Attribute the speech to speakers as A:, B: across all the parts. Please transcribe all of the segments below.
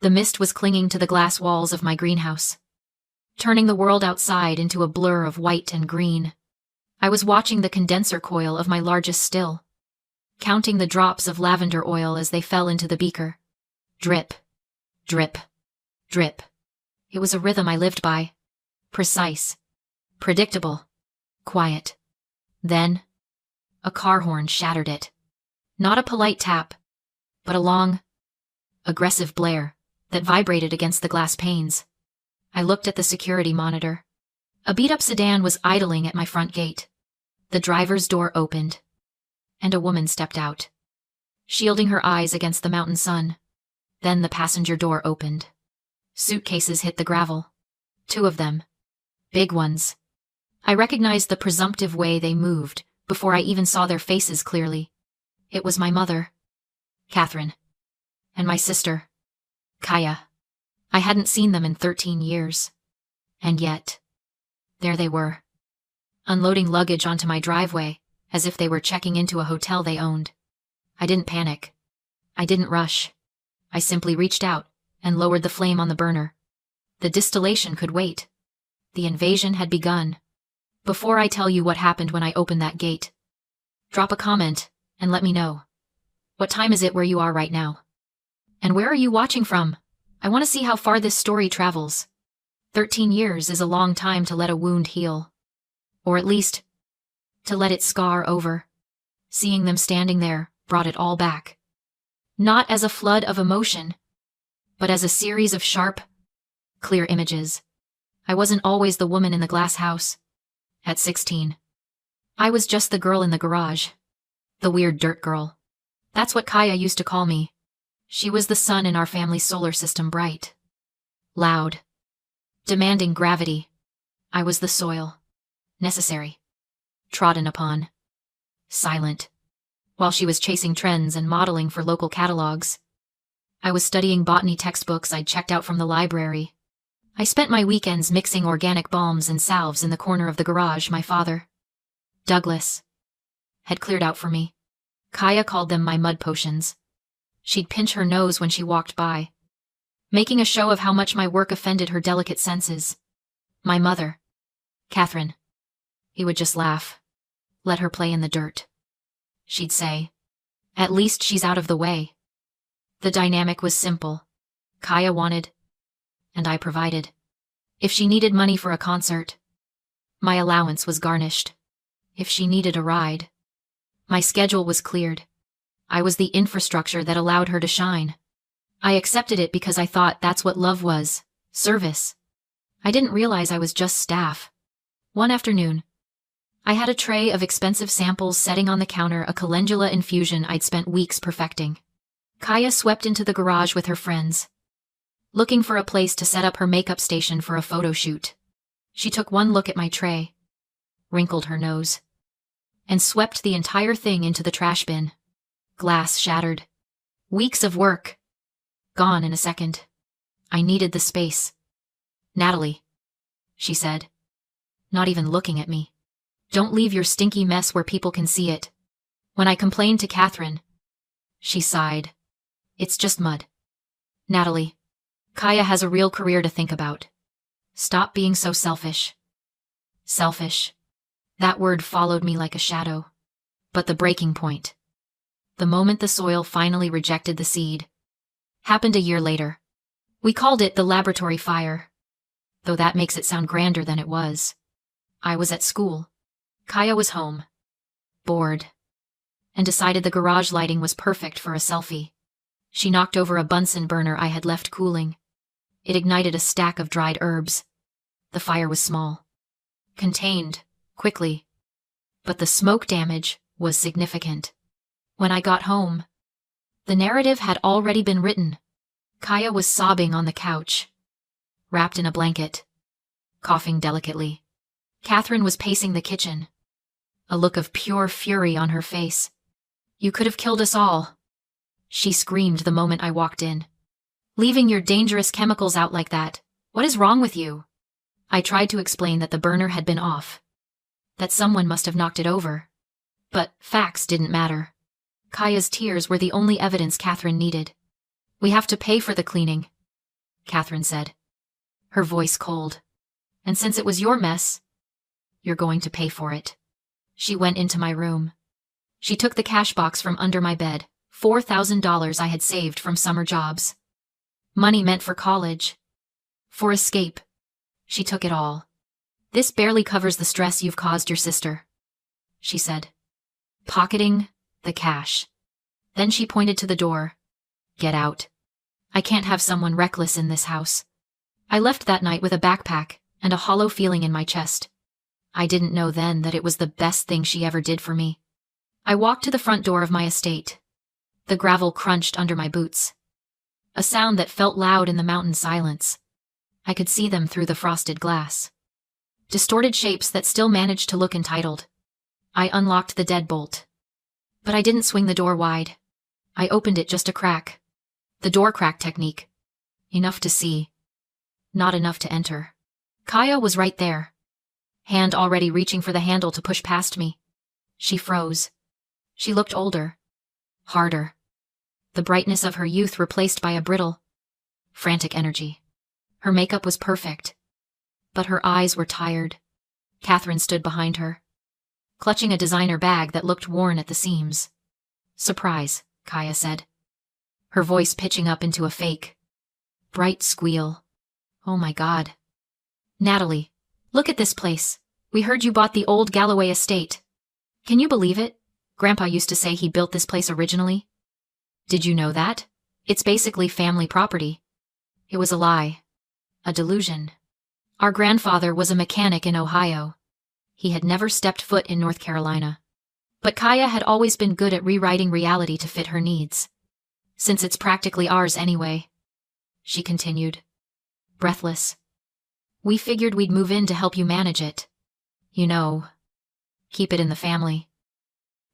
A: The mist was clinging to the glass walls of my greenhouse, turning the world outside into a blur of white and green. I was watching the condenser coil of my largest still, counting the drops of lavender oil as they fell into the beaker. Drip, drip, drip. It was a rhythm I lived by. Precise, predictable, quiet. Then, a car horn shattered it. Not a polite tap, but a long, aggressive blare that vibrated against the glass panes. I looked at the security monitor. A beat-up sedan was idling at my front gate. The driver's door opened, and a woman stepped out, shielding her eyes against the mountain sun. Then the passenger door opened. Suitcases hit the gravel. 2 of them. Big ones. I recognized the presumptive way they moved before I even saw their faces clearly. It was my mother, Catherine, and my sister, Kaya. I hadn't seen them in 13 years. And yet, there they were, unloading luggage onto my driveway as if they were checking into a hotel they owned. I didn't panic. I didn't rush. I simply reached out and lowered the flame on the burner. The distillation could wait. The invasion had begun. Before I tell you what happened when I opened that gate, drop a comment and let me know. What time is it where you are right now? And where are you watching from? I want to see how far this story travels. 13 years is a long time to let a wound heal. Or at least, to let it scar over. Seeing them standing there brought it all back. Not as a flood of emotion, but as a series of sharp, clear images. I wasn't always the woman in the glass house. At 16, I was just the girl in the garage. The weird dirt girl. That's what Kaya used to call me. She was the sun in our family's solar system, bright, loud, demanding gravity. I was the soil. Necessary. Trodden upon. Silent. While she was chasing trends and modeling for local catalogs, I was studying botany textbooks I'd checked out from the library. I spent my weekends mixing organic balms and salves in the corner of the garage my father, Douglas, had cleared out for me. Kaya called them my mud potions. She'd pinch her nose when she walked by, making a show of how much my work offended her delicate senses. My mother, Catherine. He would just laugh. Let her play in the dirt. She'd say, at least she's out of the way. The dynamic was simple. Kaya wanted, and I provided. If she needed money for a concert, my allowance was garnished. If she needed a ride, my schedule was cleared. I was the infrastructure that allowed her to shine. I accepted it because I thought that's what love was, service. I didn't realize I was just staff. One afternoon, I had a tray of expensive samples setting on the counter a calendula infusion I'd spent weeks perfecting. Kaya swept into the garage with her friends, looking for a place to set up her makeup station for a photo shoot. She took one look at my tray, wrinkled her nose, and swept the entire thing into the trash bin. Glass shattered. Weeks of work. Gone in a second. I needed the space. Natalie, she said, not even looking at me. Don't leave your stinky mess where people can see it. When I complained to Catherine, she sighed. It's just mud. Natalie, Kaya has a real career to think about. Stop being so selfish. Selfish. That word followed me like a shadow. But the breaking point, the moment the soil finally rejected the seed, happened a year later. We called it the laboratory fire, though that makes it sound grander than it was. I was at school. Kaya was home, bored, and decided the garage lighting was perfect for a selfie. She knocked over a Bunsen burner I had left cooling. It ignited a stack of dried herbs. The fire was small, contained, quickly, but the smoke damage was significant. When I got home, the narrative had already been written. Kaya was sobbing on the couch, wrapped in a blanket, coughing delicately. Catherine was pacing the kitchen, a look of pure fury on her face. You could have killed us all, she screamed the moment I walked in. Leaving your dangerous chemicals out like that. What is wrong with you? I tried to explain that the burner had been off, that someone must have knocked it over. But facts didn't matter. Kaya's tears were the only evidence Catherine needed. We have to pay for the cleaning, Catherine said, her voice cold. And since it was your mess, you're going to pay for it. She went into my room. She took the cash box from under my bed, $4,000 I had saved from summer jobs. Money meant for college. For escape. She took it all. This barely covers the stress you've caused your sister, she said, pocketing the cash. Then she pointed to the door. Get out. I can't have someone reckless in this house. I left that night with a backpack and a hollow feeling in my chest. I didn't know then that it was the best thing she ever did for me. I walked to the front door of my estate. The gravel crunched under my boots. A sound that felt loud in the mountain silence. I could see them through the frosted glass. Distorted shapes that still managed to look entitled. I unlocked the deadbolt. But I didn't swing the door wide. I opened it just a crack. The door crack technique. Enough to see. Not enough to enter. Kaya was right there. Hand already reaching for the handle to push past me. She froze. She looked older. Harder. The brightness of her youth replaced by a brittle, frantic energy. Her makeup was perfect. But her eyes were tired. Catherine stood behind her, clutching a designer bag that looked worn at the seams. Surprise, Kaya said, her voice pitching up into a fake, bright squeal. Oh my God. Natalie, look at this place. We heard you bought the old Galloway estate. Can you believe it? Grandpa used to say he built this place originally. Did you know that? It's basically family property. It was a lie. A delusion. Our grandfather was a mechanic in Ohio. He had never stepped foot in North Carolina. But Kaya had always been good at rewriting reality to fit her needs. Since it's practically ours anyway, she continued, breathless. We figured we'd move in to help you manage it. You know, keep it in the family.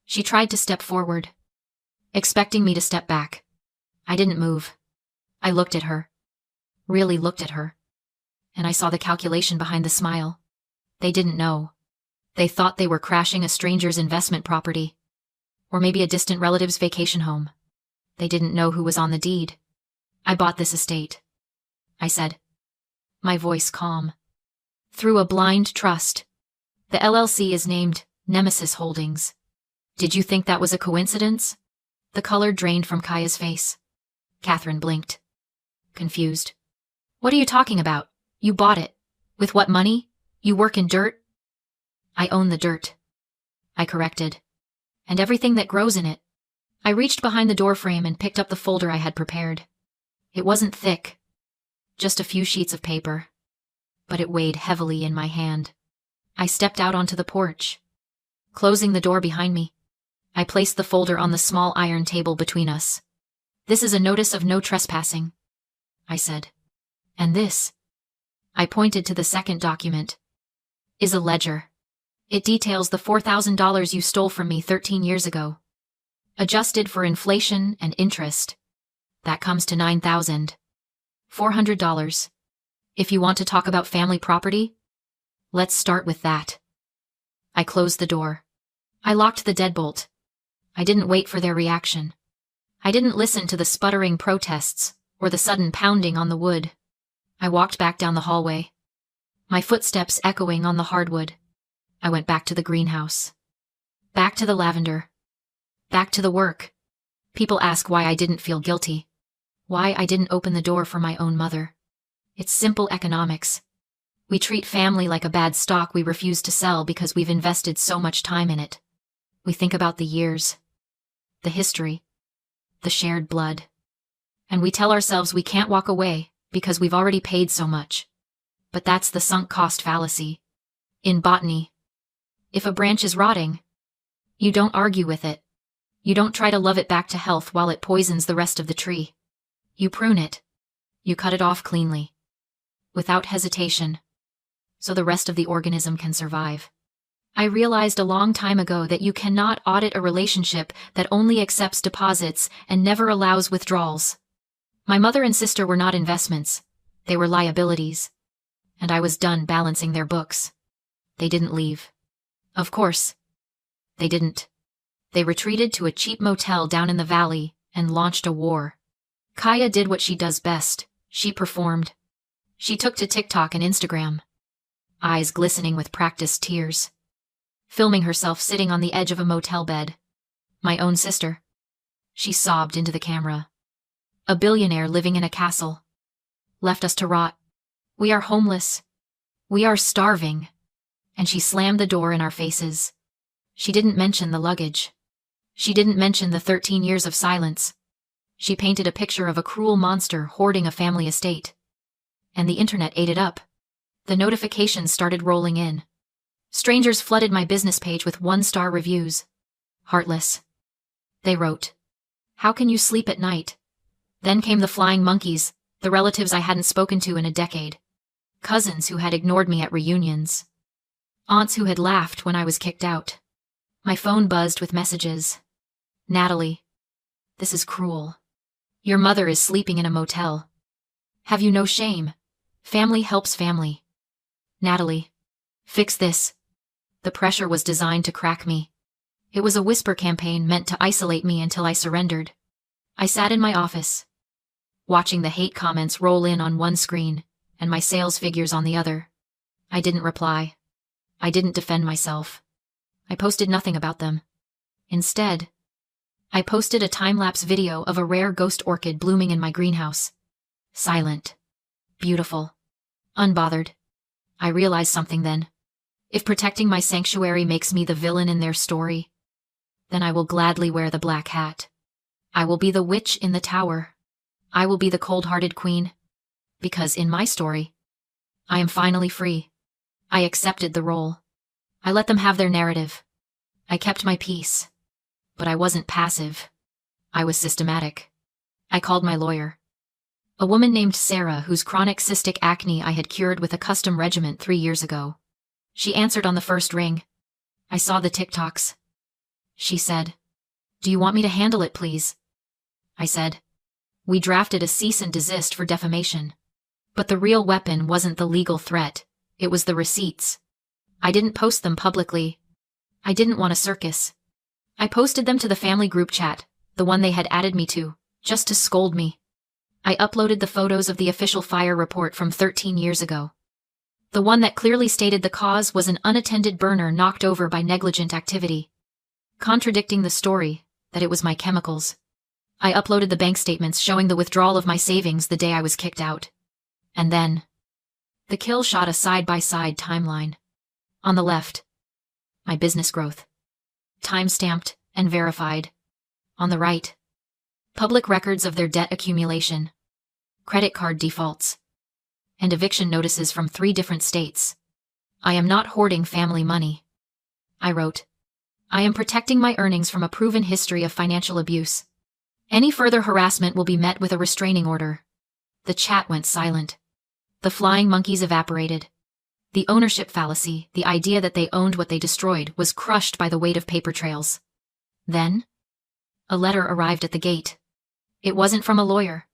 A: She tried to step forward, expecting me to step back. I didn't move. I looked at her. Really looked at her. And I saw the calculation behind the smile. They didn't know. They thought they were crashing a stranger's investment property. Or maybe a distant relative's vacation home. They didn't know who was on the deed. I bought this estate, I said, my voice calm. Through a blind trust. The LLC is named Nemesis Holdings. Did you think that was a coincidence? The color drained from Kaya's face. Catherine blinked, confused. What are you talking about? You bought it. With what money? You work in dirt? I own the dirt, I corrected. And everything that grows in it. I reached behind the doorframe and picked up the folder I had prepared. It wasn't thick. Just a few sheets of paper. But it weighed heavily in my hand. I stepped out onto the porch. Closing the door behind me, I placed the folder on the small iron table between us. This is a notice of no trespassing, I said. And this, I pointed to the second document, is a ledger. It details the $4,000 you stole from me 13 years ago. Adjusted for inflation and interest, that comes to $9,400. If you want to talk about family property, let's start with that. I closed the door. I locked the deadbolt. I didn't wait for their reaction. I didn't listen to the sputtering protests or the sudden pounding on the wood. I walked back down the hallway, my footsteps echoing on the hardwood. I went back to the greenhouse. Back to the lavender. Back to the work. People ask why I didn't feel guilty. Why I didn't open the door for my own mother. It's simple economics. We treat family like a bad stock we refuse to sell because we've invested so much time in it. We think about the years, the history, the shared blood. And we tell ourselves we can't walk away because we've already paid so much. But that's the sunk cost fallacy. In botany, if a branch is rotting, you don't argue with it. You don't try to love it back to health while it poisons the rest of the tree. You prune it. You cut it off cleanly, without hesitation, so the rest of the organism can survive. I realized a long time ago that you cannot audit a relationship that only accepts deposits and never allows withdrawals. My mother and sister were not investments. They were liabilities. And I was done balancing their books. They didn't leave. Of course, they didn't. They retreated to a cheap motel down in the valley and launched a war. Kaya did what she does best. She performed. She took to TikTok and Instagram, eyes glistening with practiced tears, filming herself sitting on the edge of a motel bed. My own sister. She sobbed into the camera. A billionaire living in a castle. Left us to rot. We are homeless. We are starving. And she slammed the door in our faces. She didn't mention the luggage. She didn't mention the 13 years of silence. She painted a picture of a cruel monster hoarding a family estate. And the internet ate it up. The notifications started rolling in. Strangers flooded my business page with 1-star reviews. Heartless. They wrote, "How can you sleep at night?" Then came the flying monkeys, the relatives I hadn't spoken to in a decade. Cousins who had ignored me at reunions. Aunts who had laughed when I was kicked out. My phone buzzed with messages. "Natalie, this is cruel. Your mother is sleeping in a motel. Have you no shame? Family helps family. Natalie, fix this." The pressure was designed to crack me. It was a whisper campaign meant to isolate me until I surrendered. I sat in my office, watching the hate comments roll in on one screen and my sales figures on the other. I didn't reply. I didn't defend myself. I posted nothing about them. Instead, I posted a time-lapse video of a rare ghost orchid blooming in my greenhouse. Silent. Beautiful. Unbothered. I realized something then. If protecting my sanctuary makes me the villain in their story, then I will gladly wear the black hat. I will be the witch in the tower. I will be the cold-hearted queen. Because in my story, I am finally free. I accepted the role. I let them have their narrative. I kept my peace. But I wasn't passive. I was systematic. I called my lawyer. A woman named Sarah, whose chronic cystic acne I had cured with a custom regimen 3 years ago. She answered on the first ring. I saw the TikToks. She said, "Do you want me to handle it, please?" I said, "We drafted a cease and desist for defamation. But the real weapon wasn't the legal threat, it was the receipts. I didn't post them publicly. I didn't want a circus. I posted them to the family group chat, the one they had added me to, just to scold me. I uploaded the photos of the official fire report from 13 years ago. The one that clearly stated the cause was an unattended burner knocked over by negligent activity, contradicting the story that it was my chemicals. I uploaded the bank statements showing the withdrawal of my savings the day I was kicked out. And then, the kill shot a side-by-side timeline. On the left, my business growth, time-stamped and verified. On the right, public records of their debt accumulation, credit card defaults, and eviction notices from 3 different states. I am not hoarding family money. I wrote, I am protecting my earnings from a proven history of financial abuse. Any further harassment will be met with a restraining order. The chat went silent. The flying monkeys evaporated. The ownership fallacy, the idea that they owned what they destroyed, was crushed by the weight of paper trails. Then, a letter arrived at the gate. It wasn't from a lawyer.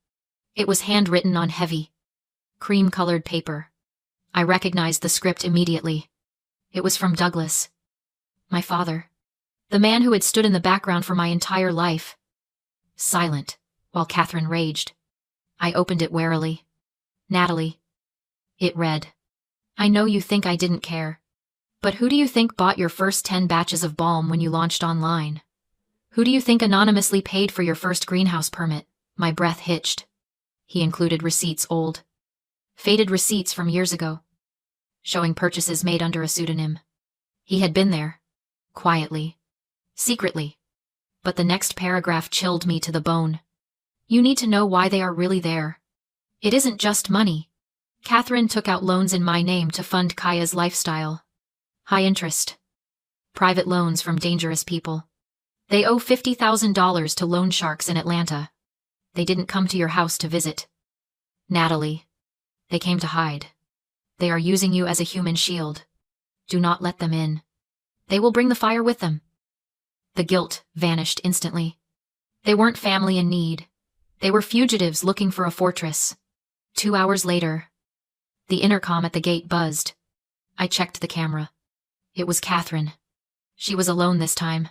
A: It was handwritten on heavy, cream-colored paper. I recognized the script immediately. It was from Douglas, my father, the man who had stood in the background for my entire life. Silent, while Catherine raged. I opened it warily. Natalie. It read, I know you think I didn't care. But who do you think bought your first 10 batches of balm when you launched online? Who do you think anonymously paid for your first greenhouse permit? My breath hitched. He included receipts, old, faded receipts from years ago, showing purchases made under a pseudonym. He had been there, quietly, secretly. But the next paragraph chilled me to the bone. You need to know why they are really there. It isn't just money. Catherine took out loans in my name to fund Kaya's lifestyle. High interest. Private loans from dangerous people. They owe $50,000 to loan sharks in Atlanta. They didn't come to your house to visit. Natalie. They came to hide. They are using you as a human shield. Do not let them in. They will bring the fire with them. The guilt vanished instantly. They weren't family in need. They were fugitives looking for a fortress. 2 hours later, the intercom at the gate buzzed. I checked the camera. It was Catherine. She was alone this time.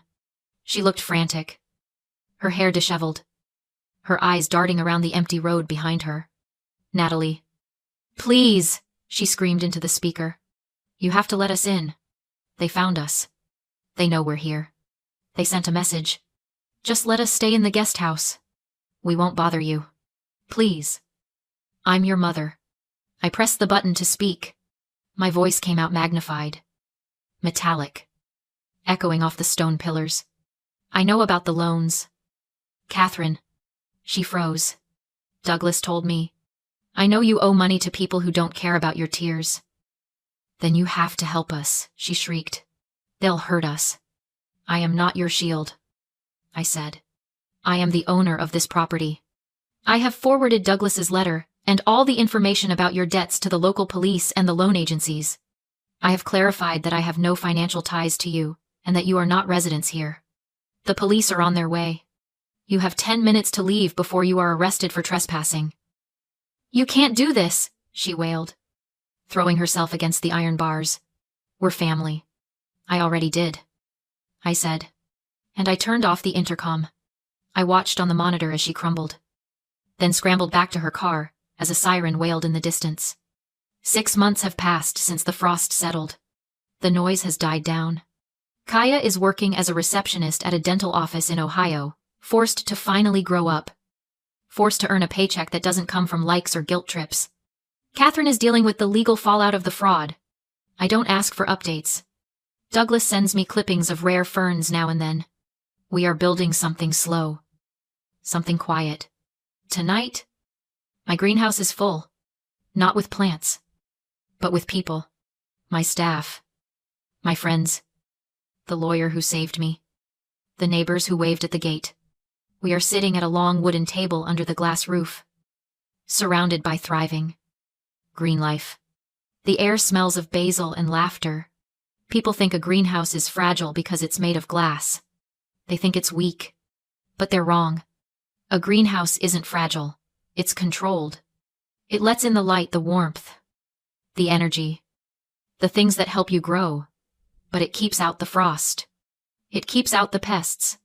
A: She looked frantic. Her hair disheveled. Her eyes darting around the empty road behind her. Natalie. Please, she screamed into the speaker. You have to let us in. They found us. They know we're here. They sent a message. Just let us stay in the guest house. We won't bother you. Please. I'm your mother. I pressed the button to speak. My voice came out magnified. Metallic. Echoing off the stone pillars. I know about the loans. Catherine. She froze. Douglas told me. I know you owe money to people who don't care about your tears. Then you have to help us, she shrieked. They'll hurt us. I am not your shield. I said. I am the owner of this property. I have forwarded Douglas's letter and all the information about your debts to the local police and the loan agencies. I have clarified that I have no financial ties to you and that you are not residents here. The police are on their way. You have 10 minutes to leave before you are arrested for trespassing. You can't do this, she wailed, throwing herself against the iron bars. We're family. I already did, I said, and I turned off the intercom. I watched on the monitor as she crumbled, then scrambled back to her car as a siren wailed in the distance. 6 months have passed since the frost settled. The noise has died down. Kaya is working as a receptionist at a dental office in Ohio, forced to finally grow up. Forced to earn a paycheck that doesn't come from likes or guilt trips. Catherine is dealing with the legal fallout of the fraud. I don't ask for updates. Douglas sends me clippings of rare ferns now and then. We are building something slow. Something quiet. Tonight, my greenhouse is full. Not with plants, but with people. My staff. My friends. The lawyer who saved me. The neighbors who waved at the gate. We are sitting at a long wooden table under the glass roof. Surrounded by thriving green life. The air smells of basil and laughter. People think a greenhouse is fragile because it's made of glass. They think it's weak. But they're wrong. A greenhouse isn't fragile. It's controlled. It lets in the light, the warmth, the energy, the things that help you grow. But it keeps out the frost. It keeps out the pests.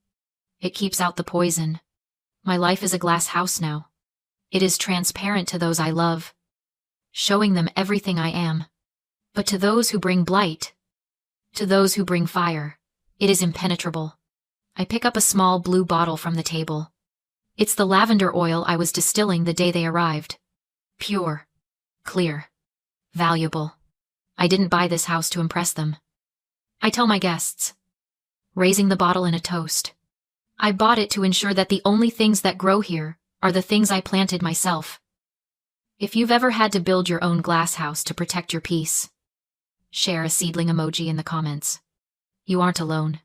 A: It keeps out the poison. My life is a glass house now. It is transparent to those I love, showing them everything I am. But to those who bring blight, to those who bring fire, it is impenetrable. I pick up a small blue bottle from the table. It's the lavender oil I was distilling the day they arrived. Pure, clear, valuable. I didn't buy this house to impress them. I tell my guests, raising the bottle in a toast. I bought it to ensure that the only things that grow here are the things I planted myself. If you've ever had to build your own glass house to protect your peace, share a seedling emoji in the comments. You aren't alone.